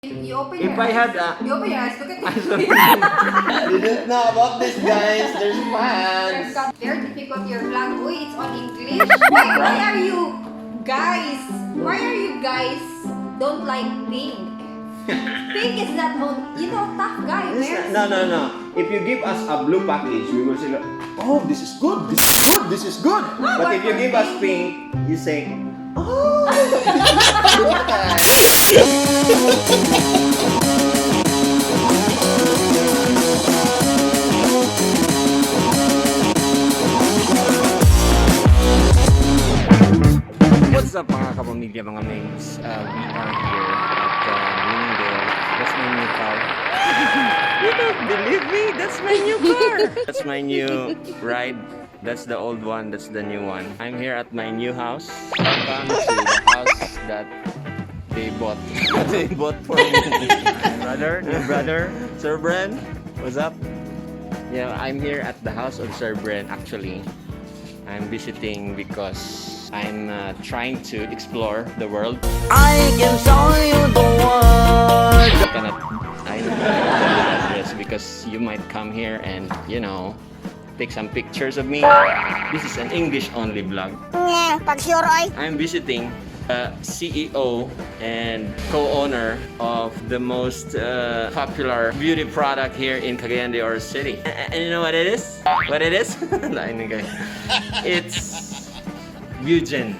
You open your If eyes. I had You open your eyes, look at this. didn't know about this, guys. There's fans. Very difficult your vlog. Uy, it's on English. Why are you guys? Why are you guys don't like pink? Pink is not tough guy. No. If you give us a blue package, we will say, oh, this is good. This is good. This is good. But if you give us pink, you say, oh, What's up mga kapamilya, mga mates? We are here at Bloomingdale. That's my new car. You don't believe me? That's my new car. That's my new ride. That's the old one. That's the new one. I'm here at my new house. Welcome to the house that they bought. They bought for me. New brother, Sir Bren. What's up? Yeah, I'm here at the house of Sir Bren. Actually, I'm visiting because I'm trying to explore the world. I can show you the world. I don't know the address because you might come here and, take some pictures of me. This is an English-only vlog. Pag sure ay. I'm visiting the CEO and co-owner of the most popular beauty product here in Cagayan de Oro City. And you know what it is? What it is? It's Beaugen,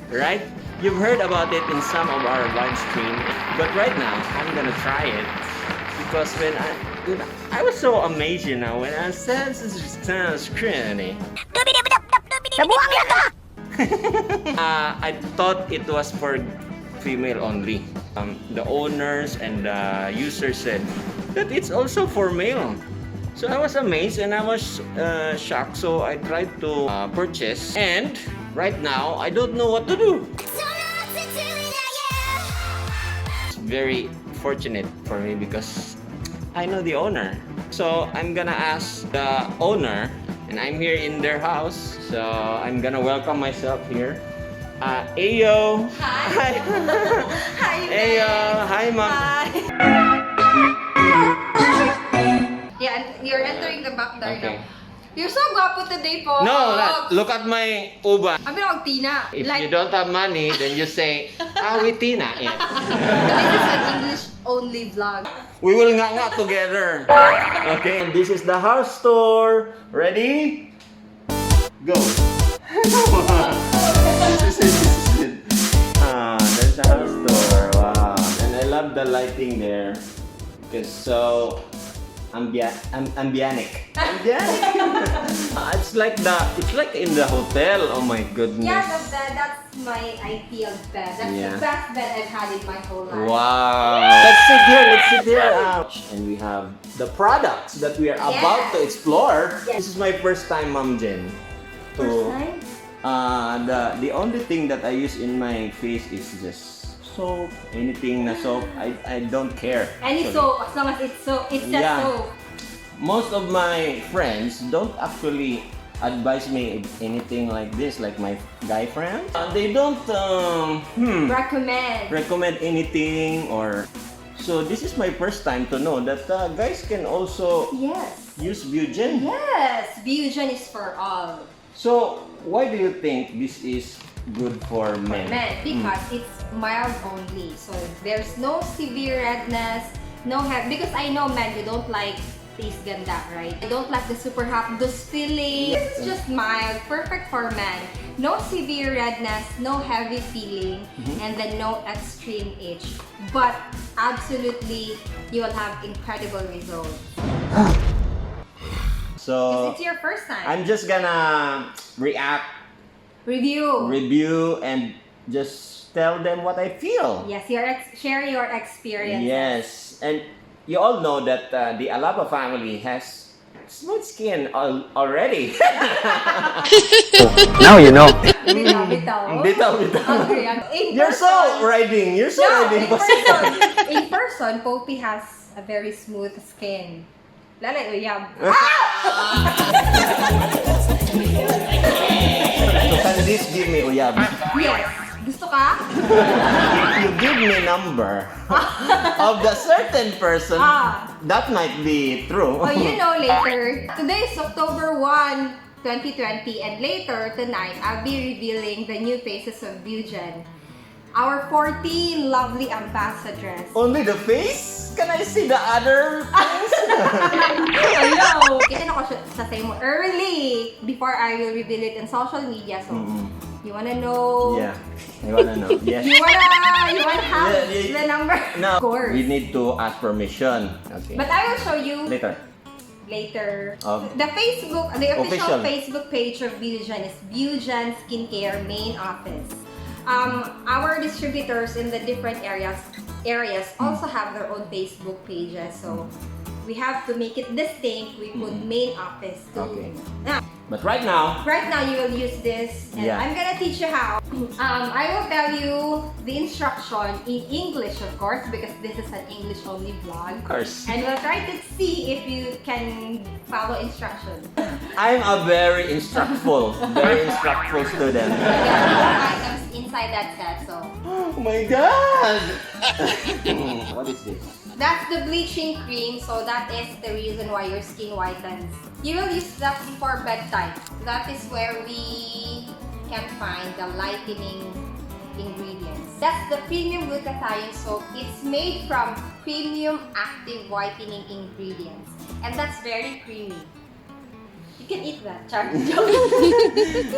right? You've heard about it in some of our live stream, but right now I'm gonna try it because when I was so amazed, when I said this is screen. Nabuang lang ka. I thought it was for female only. The owners and the users said that it's also for male. So I was amazed and I was shocked. So I tried to purchase, and right now I don't know what to do. It's very fortunate for me because I know the owner. So I'm gonna ask the owner, and I'm here in their house. So I'm gonna welcome myself here. Ayo. Hi. Hi. Ayo. Hi, ma'am. Hi. Yeah, and you're entering the back door Okay. now. You're so guapo today po. No, look at my uban. I'm gonna Tina. If you don't have money, then you say, Tina. Yeah. This is an English-only vlog. We will nga together. Okay, and this is the house tour. Ready? Go. This is it. There's the house tour. Wow. And I love the lighting there. It's so ambianic. It's like in the hotel. Oh my goodness. Yeah, the bed, that's my ideal bed. That's the best bed I've had in my whole life. Wow. Let's sit here. And we have the products that we are about to explore. Yes. This is my first time, Ma'am Jen. First time? The only thing that I use in my face is just soap. Anything na soap, I don't care. Any actually. soap, as long as it's soap, it's just soap. Most of my friends don't actually advise me anything like this, like my guy friends. They don't recommend anything or. So this is my first time to know that guys can also use Beaugen. Yes, Beaugen is for all. So why do you think this is good for men? Because it's mild only. So there's no severe redness, because I know men, you don't like taste ganda, right? I don't like the super hapdos feeling. This is just mild, perfect for men. No severe redness, no heavy feeling, and then no extreme itch. But absolutely, you will have incredible results. So It's your first time. I'm just gonna review and just tell them what I feel. Yes, share your experience. Yes, and you all know that the Alaba family has smooth skin already. Now you know. Bitaw. Agree. You're so riding. In person, Poppy has a very smooth skin. Lalay, uyab. So can this give me uyab? Yes. Gusto ka? If you give me number of the certain person, that might be true. Oh, you know later. Today is October 1, 2020, and later tonight, I'll be revealing the new faces of Beaugen. Our 14 lovely ambassadors. Only the face? Can I see the other things? Hello! Kita na ko sa say mo early before I will reveal it in social media. So, you wanna know? Yeah, I wanna know. Yes. You wanna have the number? No, Of course. we need to ask permission. Okay. But I will show you Later. The official Official. Facebook page of Beaugen is Beaugen Skincare Main Office. Our distributors in the different areas also have their own Facebook pages. So we have to make it distinct. We put main office too. Okay. Now, But right now, you will use this, and Yeah. I'm gonna teach you how. I will tell you the instruction in English, of course, because this is an English-only vlog. of course, And we'll try to see if you can follow instructions. I'm a very instructful student. There are more items inside that set, so Oh my God! What is this? that's the bleaching cream. So that is the reason why your skin whitens. You will use that before bedtime. That is where we can find the lightening ingredients. That's the premium glutathione soap. It's made from premium active whitening ingredients, and that's very creamy. You can eat that, Char. You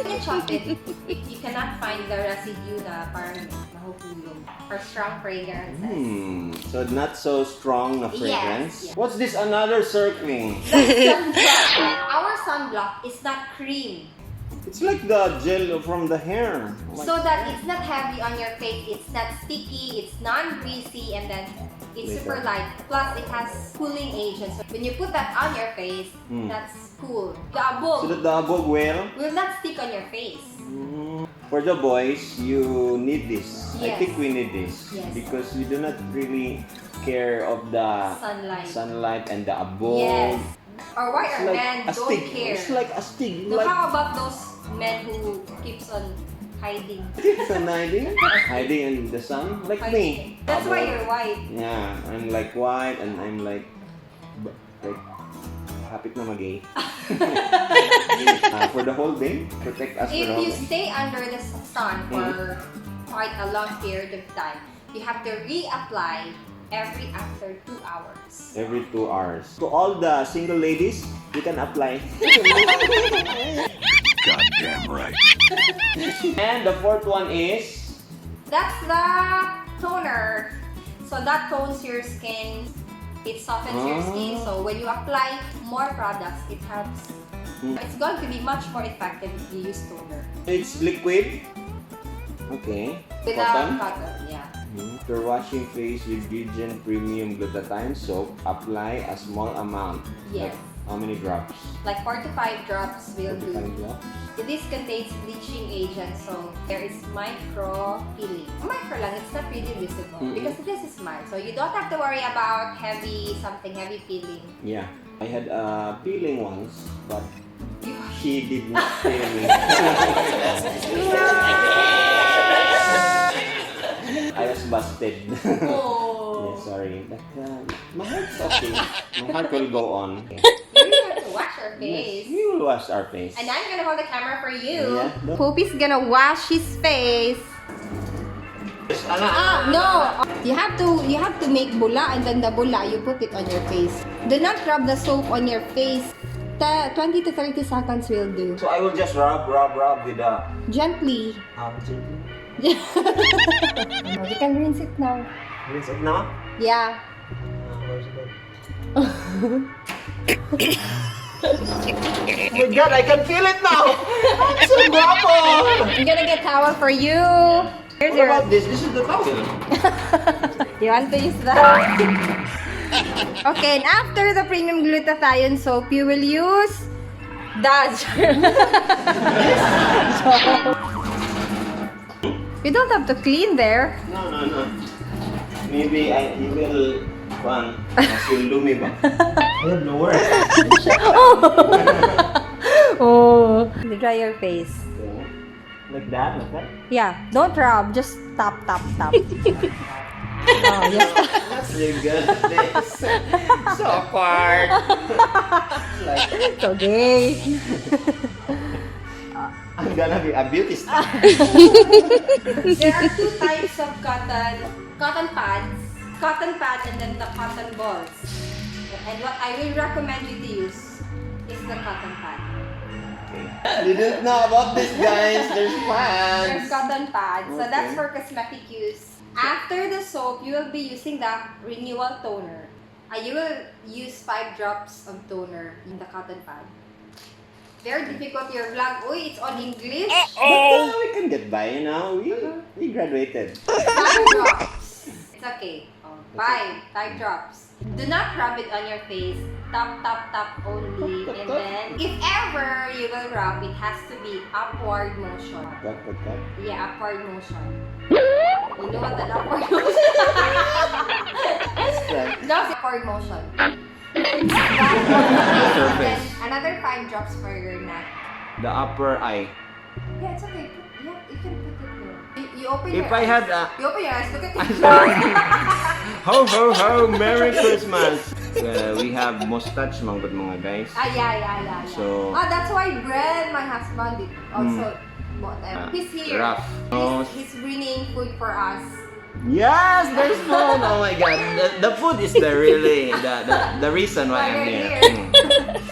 can chop it if you cannot find the residue na parang nahuhulog or strong fragrances. So not so strong na fragrance. Yes. What's this? Another circling. Our sunblock is not cream, It's like the gel from the hair. so that it's not heavy on your face, it's not sticky, it's non-greasy, and then it's super light. Plus, it has cooling agents. So when you put that on your face, that's cool. The So above that the above will not stick on your face. For the boys, you need this. I Yes. think we need this Yes. because we do not really care of the Sunlight. and the above. Yes. Or why It's are like men a don't stick. care? It's like a stick. So Like how about those men who keeps on hiding? keeps on hiding in the sun, like me. That's why Above. you're white. Yeah, I'm like white and I'm like hapit na mag-gay. For the whole day, protect us for If the whole you day. stay under the sun for quite a long period of time, you have to reapply after 2 hours. Every 2 hours. To all the single ladies, you can apply. Goddamn right. And the fourth one is That's the toner. So that tones your skin. It softens your skin. So when you apply more products, it helps. It's going to be much more effective if you use toner. it's liquid. Okay. Without cotton, yeah. After washing face with Beaugen Premium Glutathione Soap, apply a small amount. Yes. Like how many drops? Like 4 to 5 drops will 45 do. drops? This contains bleaching agent, so there is micro peeling. Micro lang, it's not really visible because this is mild. So you don't have to worry about heavy peeling. Yeah. I had a peeling once, but she did not peel me. I was busted. Oh. Yeah, sorry. But my heart's okay. My heart will go on. You have to wash your face. Yes, we will wash our face. And I'm gonna hold the camera for you. Yeah. Poopy's gonna wash his face. No. You have to make bula, and then the bula you put it on your face. Do not rub the soap on your face. 20 to 30 seconds will do. So I will just rub with the Gently. gently. You can rinse it now. Rinse it now? Yeah. Oh my God, I can feel it now! I'm so guapo! I'm gonna get towel for you. Here's What about this? This is the towel. You want to use that? Okay, and after the premium glutathione soap, you will use Dodge. You don't have to clean there. No. Maybe you will lumi ba? I have no words. Oh, dry your face. Okay. Like that, like that? Yeah, don't rub, just tap, tap, tap. Oh, yes. That's really good. This. So awkward. Like, It's okay. I'm gonna be a beauty star. There are two types of cotton pads, and then the cotton balls. And what I will recommend you to use is the cotton pad. I didn't know about this, guys. There's There's plans. cotton pads, so that's Okay. for cosmetic use. After the soap, you will be using the renewal toner. You will use 5 drops of toner in the cotton pad. Very difficult your vlog. Uy, it's on English. But we can get by, you know. We graduated. 5 drops. It's okay. Oh, 5 drops. Do not rub it on your face. Tap, tap, tap only. And then, if ever you will rub, it has to be upward motion. What? Yeah, upward motion. You know what an upward motion? No, it's upward motion. Surface. Another 5 drops for your neck. The upper eye. Yeah, it's okay. Yeah, you can put it there. You open your If I eyes. had a... You open your eyes, look at I'm it. sorry. Ho, ho, ho! Merry Christmas! We have mustache mga guys. Yeah. So- that's why Brad, my husband, also bought them. He's here. Rough. He's bringing food for us. Yes, there's food. Oh my God, the food is the reason why I'm We're here. here.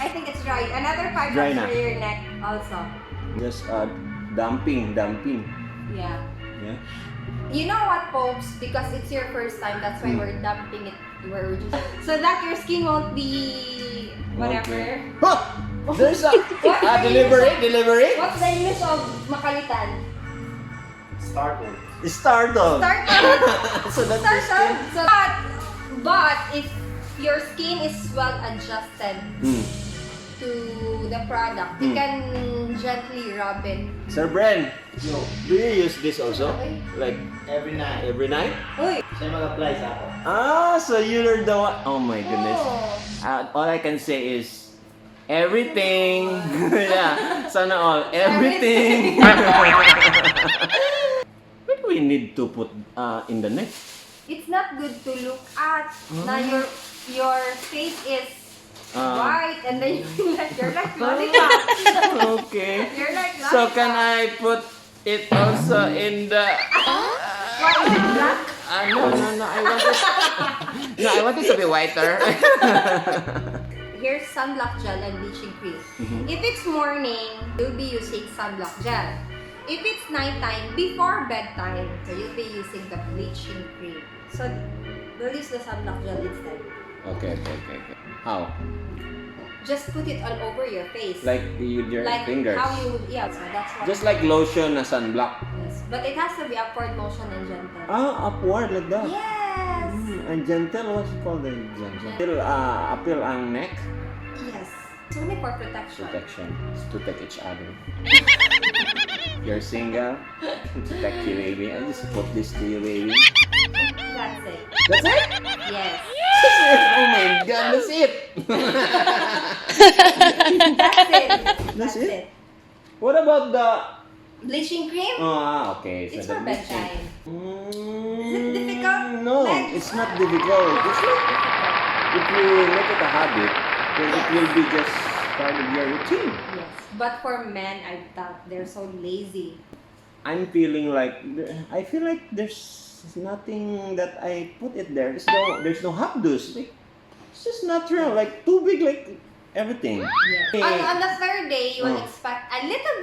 I think it's dry. Another 5 Dry drops na. for your neck also. Just dumping. Yeah. Yeah. You know what, folks? Because it's your first time, that's why we're dumping it. So that your skin won't be whatever. Okay. Huh! There's a What? delivery. What's the English of makalitan? Startled. Start So that's the skin. So, but if your skin is well adjusted to the product, you can gently rub it. Sir Bren, do you use this also? Like Every night. every night? Uy! Siya mag-apply sa ako. Ah, so you're the one. Oh my goodness. Oh. All I can say is everything. Yeah, sana all. Everything. What do we need to put in the neck? It's not good to look at. Now your face is white and then you're like lollipop. Okay. You're like So lollipop. can I put it also in the... Why is it black? No. I want it to be whiter. Here's sunblock gel and bleaching cream. If it's morning, you'll be using sunblock gel. If it's nighttime, before bedtime, so you'll be using the bleaching cream. So we'll use the sunblock gel instead. Okay. How? Just put it all over your face. Like your Like fingers. how you, yeah, so that's what. Just like lotion na sunblock. Yes. But it has to be upward motion and gentle. Upward like that. Yes! And gentle, what's it called? Gentle. Appeal ang neck. Yes. It's only for protection. Protection. It's to protect each other. You're single. Protect you, baby. I just put this to you, baby. That's it. That's it? Yes. Oh my God, that's it. That's it. it? What about the... Bleaching cream? Okay. It's the for bleaching. bedtime. Is it difficult? No, Like- it's not difficult. It's like, if you make it a habit, then it will be just part of your routine. Yes. But for men, I thought they're so lazy. I'm feeling like, I feel like there's nothing that I put it there. There's no hapdos. Like, it's just natural, like too big, like everything. Yes. On the third day, you will Oh. expect a little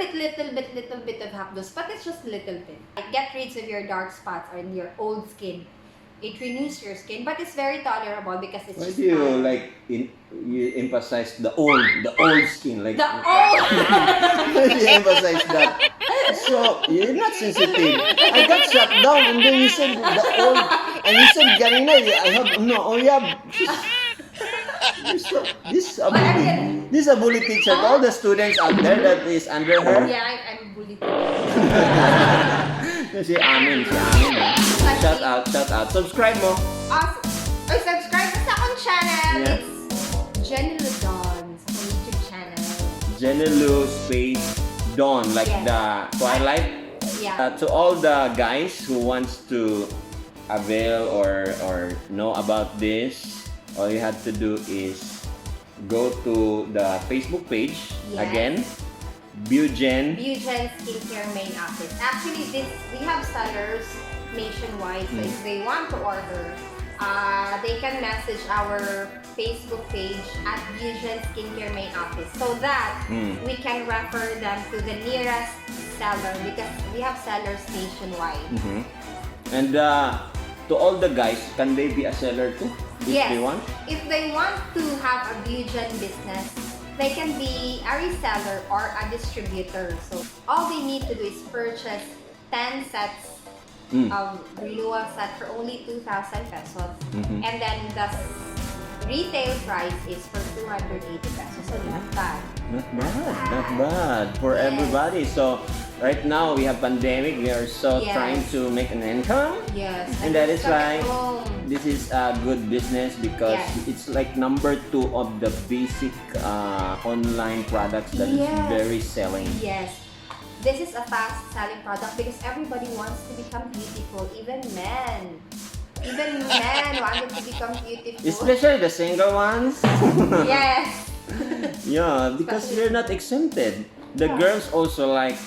bit of hapdos, but it's just a little bit. Like, get rid of your dark spots on your old skin. It renews your skin, but it's very tolerable because it's Why just do you mild. like you emphasize the old skin, like The old. Why do you emphasize that? So you're not sensitive. I got shut down, and then you said the old, and you said ganina. I have no. Oh yeah. This is a bully teacher. To all the students out there that is under her. Yeah, I'm bullied. Si Amin. Shout out. Subscribe mo. Subscribe sa akong channel. Yeah. It's Jenny Ludon sa akong YouTube channel. Jenelu space Dawn, like Yes. the Twilight. Yeah. To all the guys who wants to avail or know about this, all you have to do is go to the Facebook page. Yes. Again, Beaugen. Beaugen Skincare main office. Actually, we have sellers nationwide. So if they want to order, they can message our Facebook page at Beaugen Skincare main office so that we can refer them to the nearest seller because we have sellers nationwide. And to all the guys, can they be a seller too? If Yes. they want? If they want to have a Beaugen business, they can be a reseller or a distributor. So all they need to do is purchase 10 sets of renewal set for only 2,000 pesos. And then the retail price is for 280 pesos. So not bad. Not bad for everybody. So right now we have pandemic. We are so Yes. trying to make an income. Yes. And that is stuck why at home. this is a good business because Yes. it's like number 2 of the basic online products that is Yes. very selling. Yes. This is a fast-selling product because everybody wants to become beautiful, even men. Even men wanted to become beautiful. Especially the single ones. Yes. Yeah, because we're not exempted. The girls also like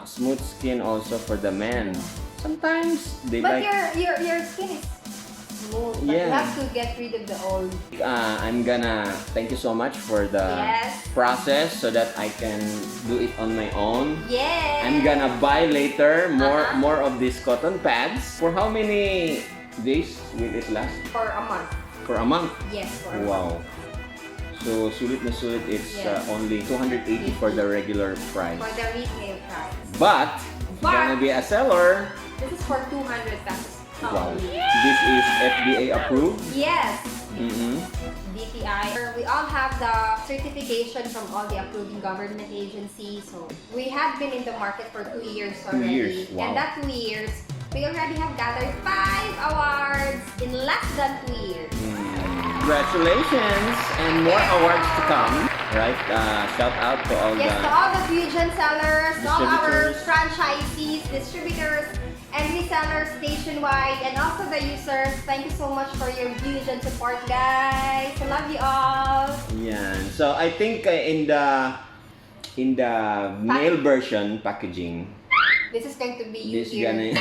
smooth skin also for the men. Sometimes they But like. your skin is smooth. But you Yeah. have to get rid of the old. I'm gonna thank you so much for the Yes. process so that I can do it on my own. Yes. I'm gonna buy later Uh-huh. more of these cotton pads. For how many days will it last? For a month. For a month. Yes, for a month. Wow. So sulit na sulit, it's Yes. only 280 for the regular price. For the retail price. But gonna be a seller. This is for 200 pesos. Wow. only. This is FDA approved. Yes. Mm-hmm. DTI. We all have the certification from all the approving government agencies. So we have been in the market for 2 years already. years, wow. And that 2 years, we already have gathered 5 awards in less than 2 years. Congratulations and more awards to come. Right? Shout out to all Yes, to all the Beaugen sellers, all our Distributors. franchisees, distributors, and resellers nationwide, and also the users. Thank you so much for your Beaugen support, guys. I love you all. Yan. So I think in the male version packaging, This is going to be you this here. gonna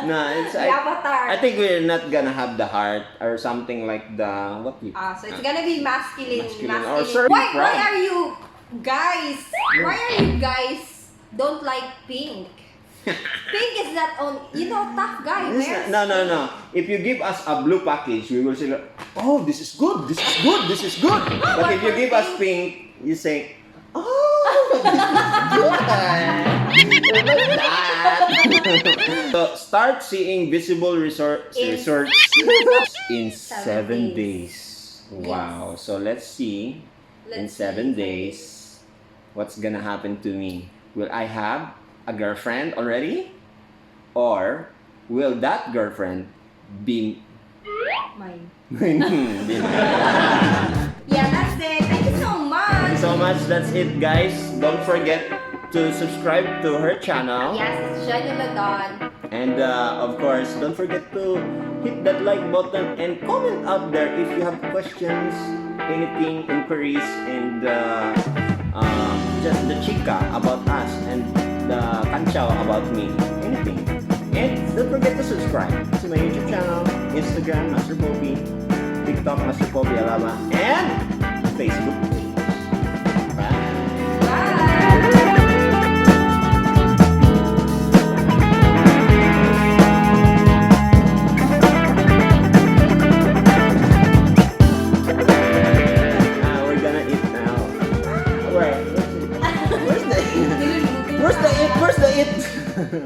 no, it's The avatar. I think we're not gonna have the heart or something like the what you So it's gonna be masculine. Masculine or serving Why pride. are you guys? Why are you guys don't like pink? Pink is not on. You know, tough guy. wears No. pink. If you give us a blue package, we will say, oh, this is good, this is good, this is good. But if you give us pink, you say, oh, this is good. Like that. So start seeing visible results in 7 days. Wow. So let's see in Let's 7 see. days what's gonna happen to me. Will I have a girlfriend already? Or will that girlfriend be Mine. be Yeah, that's it. Thank you so much. so much. That's it, guys. Don't forget to subscribe to her channel. Yes, it's Janula And of course, don't forget to hit that like button and comment out there if you have questions, anything, inquiries, and just the chica about us and the kanchaw about me, anything. And don't forget to subscribe to my YouTube channel, Instagram, Master Poppy, TikTok, Master Poppy Alaba, and Facebook